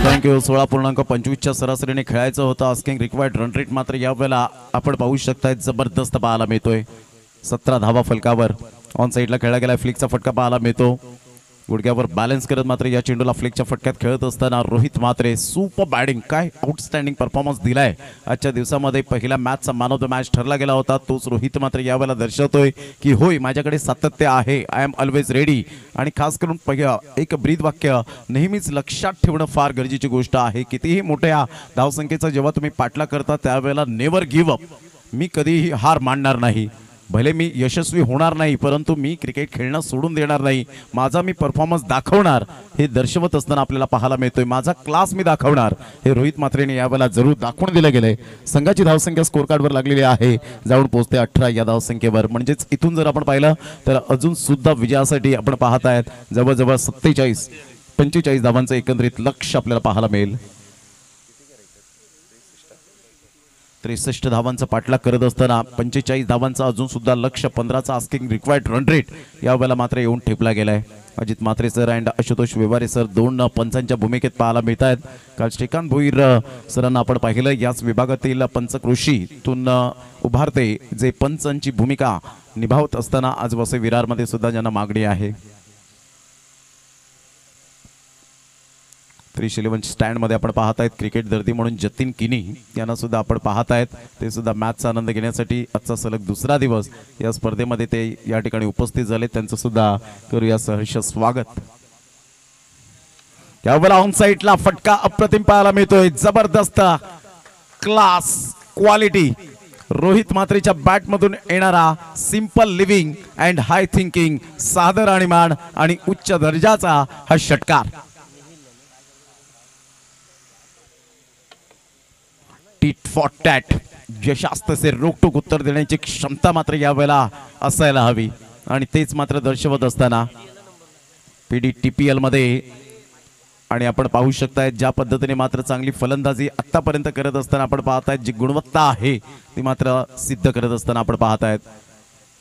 थँक्यू. 16.25च्या सरासरीने खेळायचं होतं. आस्किंग रिक्वायर्ड रन रेट मात्र यावेळेला आपण पाहू शकताय जबरदस्त पाहायला मिळतोय. 17 धावा फलकावर. ऑन साईडला खेळला गेला. फ्लिकचा फटका पाहायला मिळतो. गुडघ्यावर बॅलन्स करत मात्र या चेंडूला फ्लिकच्या फटक्यात खेळत असताना रोहित मात्रे सुपर बॅटिंग. काय आउटस्टँडिंग परफॉर्मन्स दिलाय आजच्या दिवसामध्ये. पहिल्या मॅचचा मॅन ऑफ द मॅच ठरला गेला होता. तोच रोहित मात्र यावेळेला दर्शवतोय की होय माझ्याकडे सातत्य आहे. I am always ready. आणि खास करून एक ब्रीद वाक्य नेहमीच लक्षात ठेवणं फार गरजेची गोष्ट आहे. कितीही मोठ्या धावसंख्येचा जेव्हा तुम्ही पाठलाग करता त्यावेळेला नेव्हर गिव्ह अप. मी कधीही हार मानणार नाही. भले मी यशस्वी होणार नाही परंतु मी क्रिकेट खेळणं सोडून देणार नाही. माझा मी परफॉर्मन्स दाखवणार हे दर्शवत असताना आपल्याला पाहायला मिळतोय. माझा क्लास मी दाखवणार हे रोहित मात्रेने यावेळेला जरूर दाखवून दिलं गेलंय. संघाची धावसंख्या स्कोर कार्डवर लागलेली आहे. जाऊन पोहोचते 18 या धावसंख्येवर. म्हणजेच इथून जर आपण पाहिलं तर अजून सुद्धा विजयासाठी आपण पाहत आहेत जवळजवळ 45 धावांचं एकंदरीत लक्ष आपल्याला पाहायला मिळेल. 63 धावांचा पाठलाग करत असताना 45 धावांचा अजून सुद्धा लक्ष. 15चा आस्किंग रिक्वायर्ड रन रेट यावेळेला मात्र येऊन ठेपला गेलाय. Ajit Mhatre sir and Ashutosh Vyavahare sir 2 पंचांच्या भूमिकेत पाहायला मिळत आहेत. काल श्रीकांत भोईर सरांना आपण पाहिलं याच विभागातील पंचकृषीतून उभारते जे पंचांची भूमिका निभावत असताना आज वसई विरारमध्ये सुद्धा ज्यांना मागणी आहे. 311 स्टँड मध्ये आपण पाहत आहेत क्रिकेट दर्दी म्हणून जतीन किनी यांना सुद्धा आपण पाहत आहेत. ते सुद्धा मॅचचा आनंद घेण्यासाठी आजचा सलग दुसरा दिवस या स्पर्धेमध्ये ते या ठिकाणी उपस्थित झाले. त्यांचं सुद्धा करूया सहर्ष स्वागत. यावेळेला ऑन साईडला फटका अप्रतिम पाहायला मिळतोय. जबरदस्त क्लास क्वालिटी रोहित मात्रेच्या बॅट मधून येणारा simple living and high thinking, सादर आणीमान आणि उच्च दर्जाचा हा षटकार. टीट फॉर टॅट यशास तसे रोखटोक उत्तर देण्याची क्षमता मात्र यावेळेला असायला हवी आणि तेच मात्र दर्शवत असताना PDTPL मध्ये आणि आपण पाहू शकताय ज्या पद्धतीने मात्र चांगली फलंदाजी आतापर्यंत करत असताना आपण पाहतायत जी गुणवत्ता आहे ती मात्र सिद्ध करत असताना आपण पाहतायत.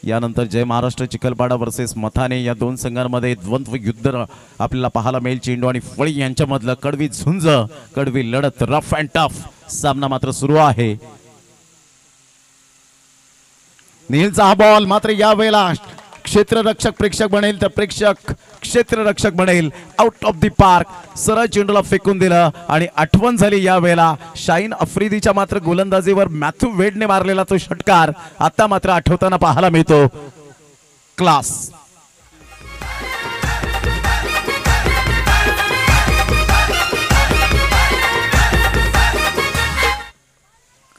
यानंतर जय महाराष्ट्र चिखलपाडा वर्सेस मथाने या दोन संघांमध्ये द्वंद्व युद्ध आपल्याला पाहायला मिळेल. चेंडू आणि फळी यांच्यामधलं कडवी झुंज, कडवी लढत, रफ अँड टफ सामना मात्र सुरू आहे. नीलचा हा बॉल मात्र यावेळेला क्षेत्ररक्षक प्रेक्षक बनेल तर प्रेक्षक क्षेत्ररक्षक बनेल. आउट ऑफ द पार्क सरळ चेंडूला फेकून दिलं आणि आठवण झाली यावेळेला शाहीन आफ्रिदीच्या मात्र गोलंदाजीवर मॅथ्यू वेडने मारलेला तो षटकार आता मात्र आठवताना पाहायला मिळतो. क्लास.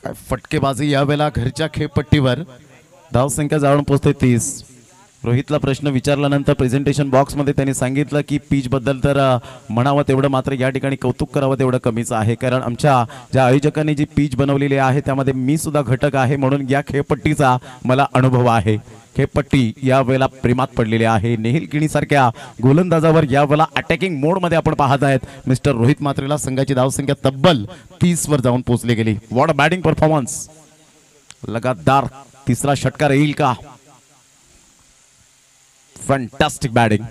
काय फटकेबाजी यावेळेला घरच्या खेळपट्टीवर. धावसंख्या जाऊन पोहोचते 30. रोहितला प्रश्न विचारल्यानंतर प्रेझेंटेशन बॉक्समध्ये त्यांनी सांगितलं की पिच बद्दल तर म्हणावं तेवढं मात्र या ठिकाणी कौतुक करावं तेवढं कमीच आहे. कारण आमच्या ज्या आयोजकांनी जी पिच बनवलेली आहे त्यामध्ये मी सुद्धा घटक आहे म्हणून या खेळपट्टीचा मला अनुभव आहे. खेळपट्टी यावेळेला प्रेमात पडलेली आहे. नेहिल किणी सारख्या गोलंदाजावर यावेळेला अटॅकिंग मोडमध्ये आपण पाहत आहेत. मिस्टर रोहित मात्रेला संघाची धावसंख्या तब्बल 30 वर जाऊन पोहोचली गेली. What a batting performance. लगातार तिसरा षटकार येईल का. Fantastic batting.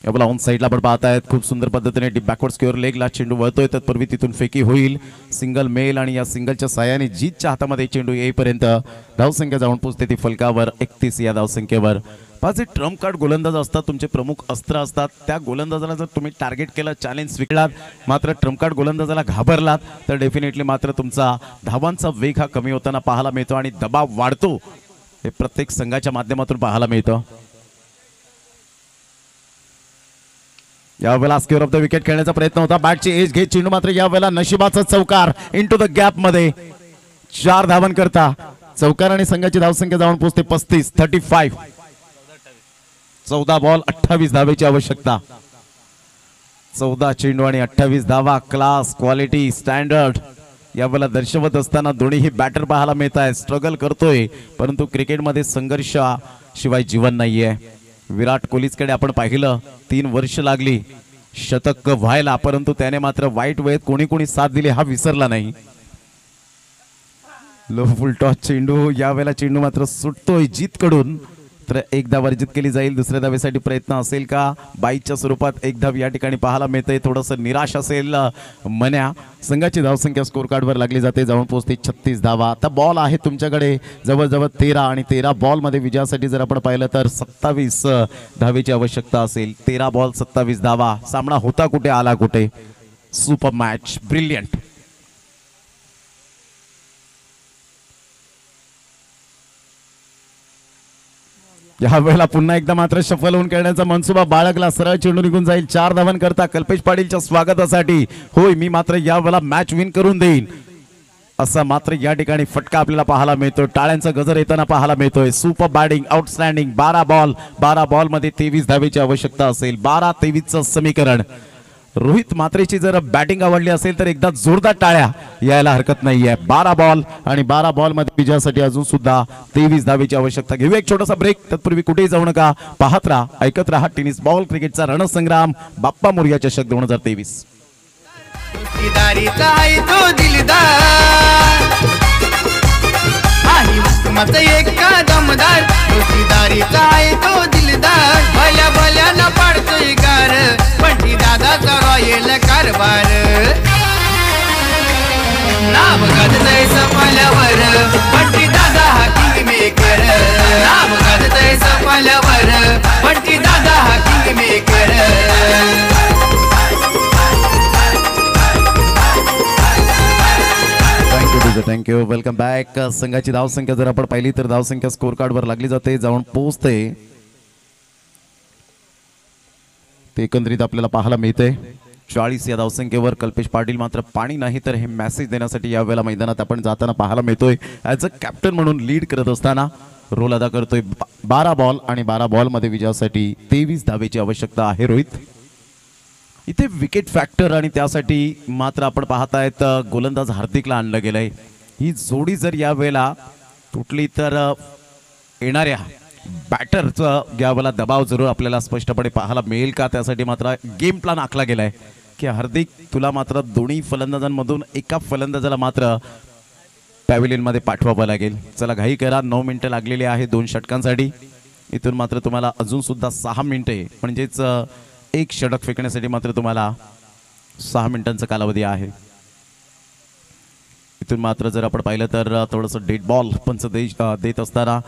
यावेळेला ऑन साईडला आपण पाहतायत खूप सुंदर पद्धतीने डीप बॅकवर्ड स्क्वेअर लेगला चेंडू वळतोय. तत्पूर्वी तिथून फेकी होईल. सिंगल मेल आणि या सिंगलच्या साहाय्याने जीतच्या हातामध्ये चेंडू येईपर्यंत धावसंख्या जाऊन पोहोचते ती फलकावर 31 या धावसंख्येवर. पाच जे ट्रम्प कार्ड गोलंदाज असतात तुमचे प्रमुख अस्त्र असतात त्या गोलंदाजाला जर तुम्ही टार्गेट केलं, चॅलेंज स्वीकारलात, मात्र ट्रम्प कार्ड गोलंदाजाला घाबरलात तर डेफिनेटली मात्र तुमचा धावांचा वेग हा कमी होताना पाहायला मिळतो आणि दबाव वाढतो. हे प्रत्येक संघाच्या माध्यमातून पाहायला मिळतं. यावेळेला स्क्वेअर ऑफ द विकेट खेळण्याचा प्रयत्न होता. बॅटची एज घेत चेंडू मात्र यावेळेला नशिबाचा चौकार इनटू द गॅप मध्ये 4 धावन करता चौकार आणि संघाची धावसंख्या जाऊन पोहोचते 35. 14 बॉल 28 धावेची आवश्यकता. 14 चेंडू आणि 28 धावा. क्लास, क्वालिटी, स्टँडर्ड यावेळेला दर्शवत असताना दोन्हीही बॅटर पाहायला मिळत आहे. स्ट्रगल करतोय, परंतु क्रिकेटमध्ये संघर्षाशिवाय जीवन नाहीये. विराट कोहलीकडे आपण पाहिलं 3 वर्ष लागली शतक व्हायला, परंतु त्याने मात्र वाईट वेळेत कोणी कोणी साथ दिली हा विसरला नाही. लो फुल टॉस चेंडू, यावेळेला चेंडू मात्र सुटतोय जीतकडून. तर एक धाव अर्जित केली जाईल. दुसऱ्या धावेसाठी प्रयत्न असेल का? बाईच्या स्वरूपात एक धाव या ठिकाणी पाहायला मिळते. थोडंसं निराश असेल मन्या. संघाची धावसंख्या स्कोर कार्डवर लागली जाते, जाऊन पोहोचते 36 धावा. आता बॉल आहे तुमच्याकडे जवळजवळ 13 आणि 13 बॉलमध्ये विजयासाठी जर आपण पाहिलं तर 27 धावेची आवश्यकता असेल. 13 बॉल 27 धावा. सामना होता कुठे आला कुठे. Super match, brilliant. या वेळेला पुन्हा एकदा मात्र शफल होऊन खेळण्याचा मनसुबा बाळगला. सरळ चेंडू निघून जाईल 4 धावांकरता कल्पेश पाटीलच्या स्वागतासाठी. होय, मी मात्र या वेळेला मॅच विन करून देईन असा मात्र या ठिकाणी फटका आपल्याला पाहायला मिळतोय. टाळ्यांचा गजर येताना पाहायला मिळतोय. Super batting, outstanding. 12 बॉल मध्ये 23 धावेची आवश्यकता असेल. 12-23चं समीकरण. रोहित मात्रेची जर बॅटिंग आवडली असेल तर एकदा जोरदार टाळ्या यायला हरकत नाहीये. 12 बॉल आणि 12 बॉल मध्ये विजयासाठी अजून सुद्धा 23 धावेची आवश्यकता. घेऊया एक छोटासा ब्रेक. तत्पूर्वी कुठेही जाऊ नका, पाहत राहा, ऐकत राहा टेनिस बॉल क्रिकेटचा रणसंग्राम. बाप्पा मोरया चषक 2023. तो दिलदार आणि मत एका दमदार तो दिलदार. भल्या भल्या न पाडतोय गार पंटी दादाचा रॉयल कारभार. नाव गाजतय सफल्यावर पंटी दादा हा किंग मेकर. नाव गाजतय सफल्यावर पंटी दादा हा king maker. Thank you. Welcome back. संघाची धावसंख्या जर आपण पाहिली तर धावसंख्या स्कोर कार्डवर लागली जाते, जाऊन पोहोचते. ते एकंदरीत आपल्याला पाहायला मिळते 40 या धावसंख्येवर. कल्पेश पाटील मात्र पाणी नाही तर हे मेसेज देण्यासाठी यावेळेला मैदानात आपण जाताना पाहायला मिळतोय. ॲज अ कॅप्टन म्हणून लीड करत असताना रोल अदा करतोय. 12 बॉल आणि 12 बॉल मध्ये विजयासाठी 23 धावेची आवश्यकता आहे. रोहित इथे विकेट फॅक्टर आणि त्यासाठी मात्र आपण पाहतायत गोलंदाज हार्दिकला आणलं गेलंय. ही जोडी जर या वेळेला तुटली तर येणाऱ्या बॅटरचा यावेळेला दबाव जरूर आपल्याला स्पष्टपणे पाहायला मिळेल का. त्यासाठी मात्र गेम प्लॅन आखला गेलाय की हार्दिक तुला मात्र दोन्ही फलंदाजांमधून एका फलंदाजाला मात्र पॅव्हिलियनमध्ये पाठवावं लागेल. चला घाई करा, 9 मिनिटं लागलेली आहे 2 षटकांसाठी. इथून मात्र तुम्हाला अजून सुद्धा 6 मिनिटे म्हणजेच एक षटक फेकण्यासाठी मात्र तुम्हाला 6 मिनिटांचा कालावधी आहे. इथून मात्र जर आपण पाहिलं तर थोडंसं डेड बॉल पंच देत असताना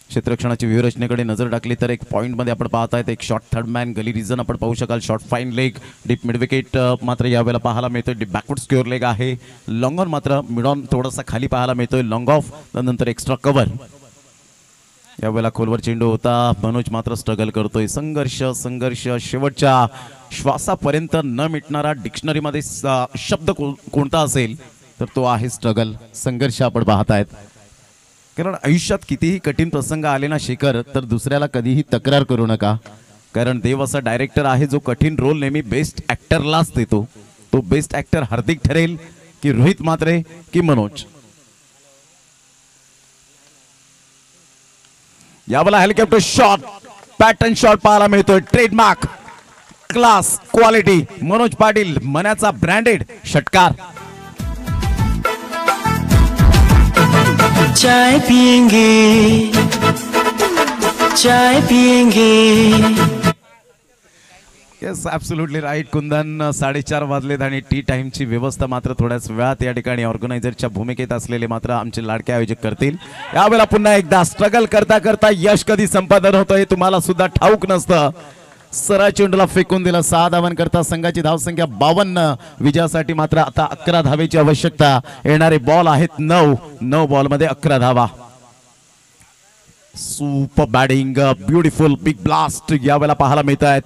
क्षेत्ररक्षणाची व्यूहरचनेकडे नजर टाकली तर एक पॉईंटमध्ये आपण पाहतायत एक शॉर्ट थर्ड मॅन गली रिझन आपण पाहू शकाल. Short fine leg, deep mid wicket मात्र यावेळेला पाहायला मिळतोय. डीप बॅकवर्ड स्क्वेअर लेग आहे. लॉंग ऑन मात्र मिड ऑन थोडासा खाली पाहायला मिळतोय. लॉंग ऑफ नंतर एक्स्ट्रा कव्हर. यावेळेला खोलवर चेंडू होता. मनोज मात्र स्ट्रगल करतोय. संघर्ष शेवटच्या श्वासापर्यंत न मिटणारा. डिक्शनरीमध्ये शब्द कोणता असेल तर तो आहे स्ट्रगल, संघर्ष आपण पाहतायत. कारण आयुष्यात कितीही कठीण प्रसंग आले ना शेखर तर दुसऱ्याला कधीही तक्रार करू नका. कारण देव असा डायरेक्टर आहे जो कठीण रोल नेहमी बेस्ट ॲक्टरलाच देतो. तो बेस्ट ॲक्टर हार्दिक ठरेल की रोहित मात्रे की मनोज. यावेळेला हेलिकॉप्टर शॉट, पॅटर्न शॉट पाहायला मिळतोय. Trademark, class, quality. Manoj Patil मनाचा ब्रँडेड षटकार. चाय पिएंगे, चाय पिएंगे. येस, ॲब्सोल्युटली राईट कुंदन. 4:30 वाजलेत आणि टी टाइमची व्यवस्था मात्र थोड्याच वेळात या ठिकाणी ऑर्गनायझरच्या भूमिकेत असलेले मात्र आमचे लाडके आयोजक करतील. यावेळेला पुन्हा एकदा स्ट्रगल करता करता यश कधी संपादन होतं हे तुम्हाला सुद्धा ठाऊक नसतं. सरळ चेंडूला फेकून दिलं. 6 धावांकरता संघाची धावसंख्या 52. विजयासाठी मात्र आता 11 धावेची आवश्यकता. येणारे बॉल आहेत 9 बॉलमध्ये 11 धावा. Super batting, beautiful big blast यावेळेला पाहायला मिळत आहेत.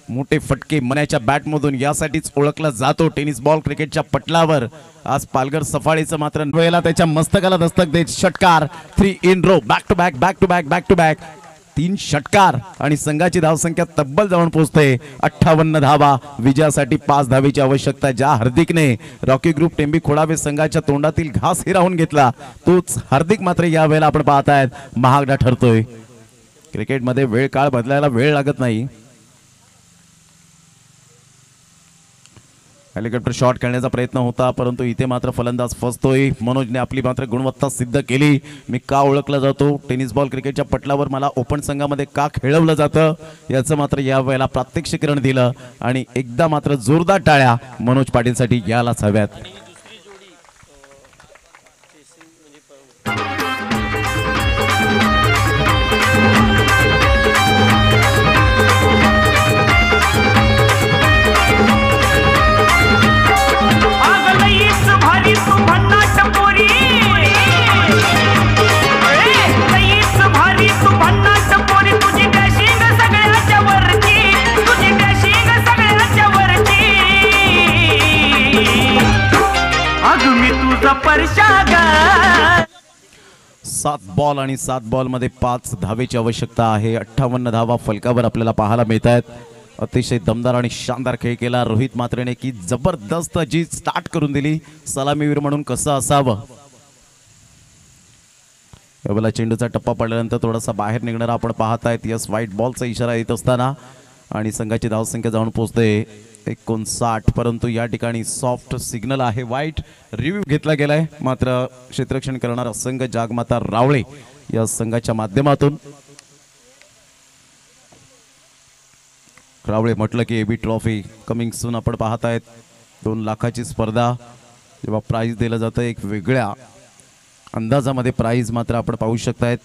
मोठे फटके मनाच्या बॅटमधून यासाठीच ओळखला जातो टेनिस बॉल क्रिकेटच्या पटलावर. आज पालघर सफाळीचं मात्र वेळेला त्याच्या मस्तकाला दस्तक देत षटकार. 3 in row, back to back, back to back, back to back. 3 षटकार आणि संघाची धावसंख्या तब्बल जाऊन पोहोचते 58 धावा. विजयासाठी 5 धावेची आवश्यकता. ज्या हार्दिकने रॉकी ग्रुप टेंबी खोडावे संघाच्या तोंडातील घास हिरावून घेतला तोच हार्दिक मात्र या वेळेला आपण पाहतायत महागडा ठरतोय. क्रिकेटमध्ये वेळ काळ बदलायला वेळ लागत नाही. हेलिकॉप्टर शॉट खेळण्याचा प्रयत्न होता परंतु इथे मात्र फलंदाज फसतोय. मनोजने आपली मात्र गुणवत्ता सिद्ध केली. मी का ओळखला जातो, टेनिस बॉल क्रिकेटच्या पटलावर मला ओपन संघामध्ये का खेळवलं जातं याचं मात्र या वेळेला प्रात्यक्षिकरण दिलं आणि एकदा मात्र जोरदार टाळ्या मनोज पाटीलसाठी यालाच हव्यात. आणि ही दुसरी जोडी chasing म्हणजे सात बॉल आणि 7 बॉलमध्ये 5 धावेची आवश्यकता आहे. 58 धावा फलकावर आपल्याला पाहायला मिळत आहेत. अतिशय दमदार आणि शानदार खेळ केला रोहित मात्रेने की जबरदस्त जी स्टार्ट करून दिली. सलामीवीर म्हणून कसं असावं. यावेळेला चेंडूचा टप्पा पडल्यानंतर थोडासा बाहेर निघणारा आपण पाहतायत. यस, व्हाईट बॉलचा इशारा येत असताना आणि संघाची धावसंख्या जाऊन पोहोचते 59. परंतु या ठिकाणी सॉफ्ट सिग्नल आहे. वाईट रिव्ह्यू घेतला गेलाय. मात्र क्षेत्ररक्षण करणारा संघ जागमाता रावळे या संघाच्या माध्यमातून रावळे म्हटलं की एबी ट्रॉफी कमिंग सून आपण पाहतायत. 2 लाखाची स्पर्धा जेव्हा प्राइज दिलं जातं एक वेगळ्या अंदाजामध्ये प्राइज मात्र आपण पाहू शकतायत.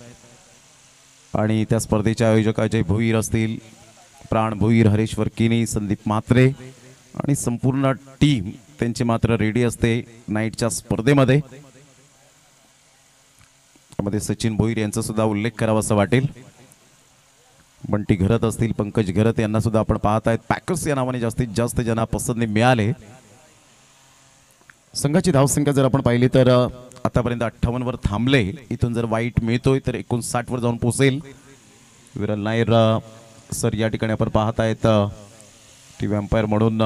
आणि त्या स्पर्धेचे आयोजक अजय भोईर असतील, प्राण भोईर, हरेश्वर किनी, संदीप म्हात्रे आणि संपूर्ण टीम त्यांची मात्र रेडी असते नाईटच्या स्पर्धेमध्ये. त्यामध्ये सचिन भोईर यांचा सुद्धा उल्लेख करावा असं वाटेल. बंटी घरत असतील, पंकज घरत यांना सुद्धा आपण पाहतायत. पॅकर्स या नावाने जास्तीत जास्त ज्यांना पसंती मिळाले. संघाची धावसंख्या जर आपण पाहिली तर आतापर्यंत 58 वर थांबले. इथून जर वाईट मिळतोय तर 59 वर जाऊन पोहोचेल. विरल नायर सर या ठिकाणी आपण पाहतायत टीव्ही अंपायर म्हणून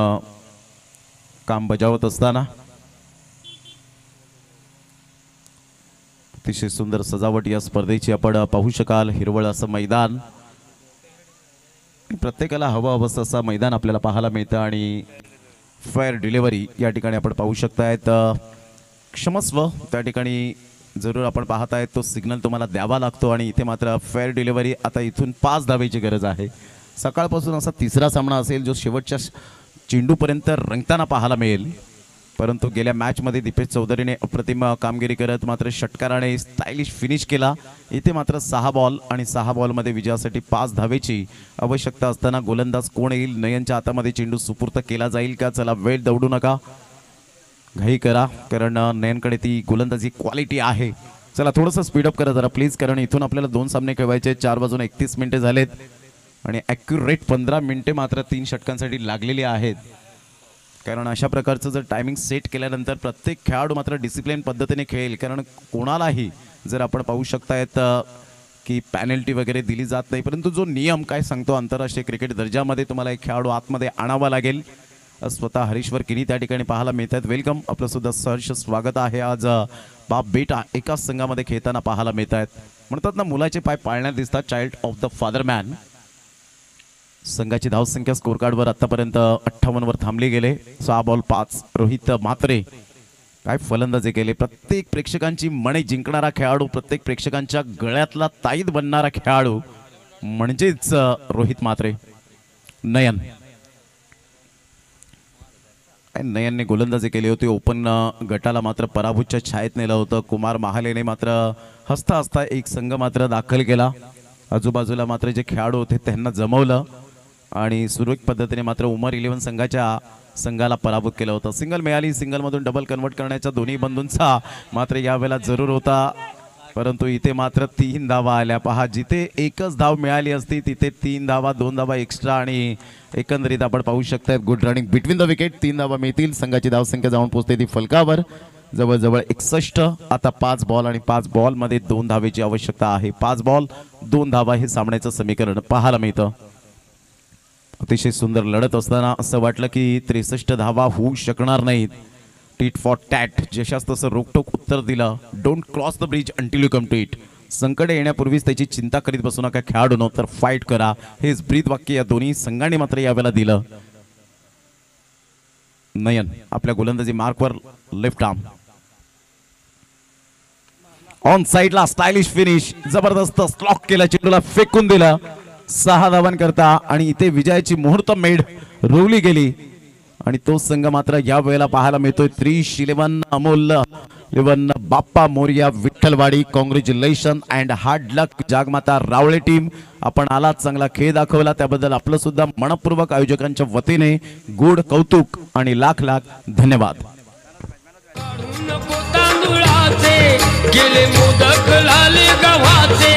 काम बजावत असताना. अतिशय सुंदर सजावट या स्पर्धेची आपण पाहू शकाल. हिरवळ असं मैदान, प्रत्येकाला हवं असं मैदान आपल्याला पाहायला मिळतं आणि फेअर डिलिव्हरी या ठिकाणी आपण पाहू शकतायत. क्षमस्व त्या ठिकाणी जरूर आपण पाहतायत तो सिग्नल तुम्हाला द्यावा लागतो आणि इथे मात्र फेअर डिलिव्हरी. आता इथून 5 धावेची गरज आहे. सकाळपासून असा तिसरा सामना असेल जो शेवटच्या चेंडूपर्यंत रंगताना पाहायला मिळेल. परंतु गेल्या मॅचमध्ये दीपेश चौधरीने अप्रतिम कामगिरी करत मात्र षटकाराने स्टायलिश फिनिश केला. इथे मात्र 6 बॉल आणि 6 बॉलमध्ये विजयासाठी 5 धावेची आवश्यकता असताना गोलंदाज कोण येईल, नयनच्या हातामध्ये चेंडू सुपूर्त केला जाईल का. चला वेळ दौडू नका, घाई करा कारण नयनकडे ती गोलंदाजी क्वालिटी आहे. चला थोडंसं स्पीडअप करा जरा प्लीज, कारण इथून आपल्याला 2 सामने खेळवायचे. 4 वाजून 31 मिनिटे झालेत आणि ॲक्युरेट 15 मिनिटे मात्र 3 षटकांसाठी लागलेली आहेत. कारण अशा प्रकारचं जर टायमिंग सेट केल्यानंतर प्रत्येक खेळाडू मात्र डिसिप्लिन पद्धतीने खेळेल. कारण कोणालाही जर आपण पाहू शकतायत की पॅनल्टी वगैरे दिली जात नाही, परंतु जो नियम काय सांगतो आंतरराष्ट्रीय क्रिकेट दर्जामध्ये तुम्हाला एक खेळाडू आतमध्ये आणावा लागेल. स्वतः हरीश्वर किनी त्या ठिकाणी पाहायला मिळतात. वेलकम, आपलं सुद्धा सहर्ष स्वागत आहे. आज बाप बेटा एकाच संघामध्ये खेळताना पाहायला मिळत आहेत. म्हणतात ना मुलाचे पाय पाळण्यात दिसतात, child of the father man. संघाची धावसंख्या स्कोर कार्डवर आतापर्यंत 58 वर थांबली गेले. 6 बॉल 5. रोहित म्हात्रे काय फलंदाजी केले. प्रत्येक प्रेक्षकांची मने जिंकणारा खेळाडू, प्रत्येक प्रेक्षकांच्या गळ्यातला ताईत बनणारा खेळाडू म्हणजेच रोहित म्हात्रे. नयनने गोलंदाजी केली होती. ओपन गटाला मात्र पराभूतच्या छायेत नेलं होतं. कुमार महालेने मात्र हसता हसता एक संघ मात्र दाखल केला. आजूबाजूला मात्र जे खेळाडू होते त्यांना जमवलं आणि सुरळीत पद्धतीने मात्र उमर 11 संघाला पराभूत केलं होतं. सिंगल मिळाली. सिंगलमधून डबल कन्वर्ट करण्याचा दोन्ही बंधूंचा मात्र यावेळेला जरूर होता. परंतु इथे मात्र 3 धावा आल्या. पहा, जिथे एकच धाव मिळाली असती तिथे 3 धावा, 2 धावा एक्स्ट्रा आणि एकंदरीत आपण पाहू शकता good running between the wicket. 3 धावा मिळतील. संघाची धावसंख्या जाऊन पोहोचते ती फलकावर जवळजवळ 61. आता 5 बॉल आणि 5 बॉल मध्ये 2 धावेची आवश्यकता आहे. 5 बॉल 2 धावा हे सामन्याचं समीकरण पाहायला मिळतं. अतिशय सुंदर लढत असताना असं वाटलं की 63 धावा होऊ शकणार नाहीत. टीट फॉर टॅट जशास तसं रोकटोक उत्तर दिलं. Don't cross the bridge until you come to it. संकट येण्यापूर्वीच त्याची चिंता करीत बसू नका खेळाडूंनो, तर फाईट करा. हेच ब्रीद वाक्य या दोन्ही संघाने मात्र यावेळेला दिलं. नयन आपल्या गोलंदाजी मार्कवर लेफ्ट आर्म ऑन साइडला स्टायलिश फिनिश. जबरदस्त स्लॉक केला, चेंडूला फेकून दिला 6 धावांकरता आणि इथे विजयाची मुहूर्त मेढ रोवली गेली. आणि तो संघ मात्र या वेळेला पाहायला मिळतोय 3-11 Amol 11 Bappa Morya Vitthalwadi. Congratulation and hard luck Jagmata Rawale team. आपण आलात, चांगला खेळ दाखवला, त्याबद्दल आपलं सुद्धा मनपूर्वक आयोजकांच्या वतीने गोड कौतुक आणि लाख लाख धन्यवाद. तांदुळाचे गेले मोदक लाले गव्हाचे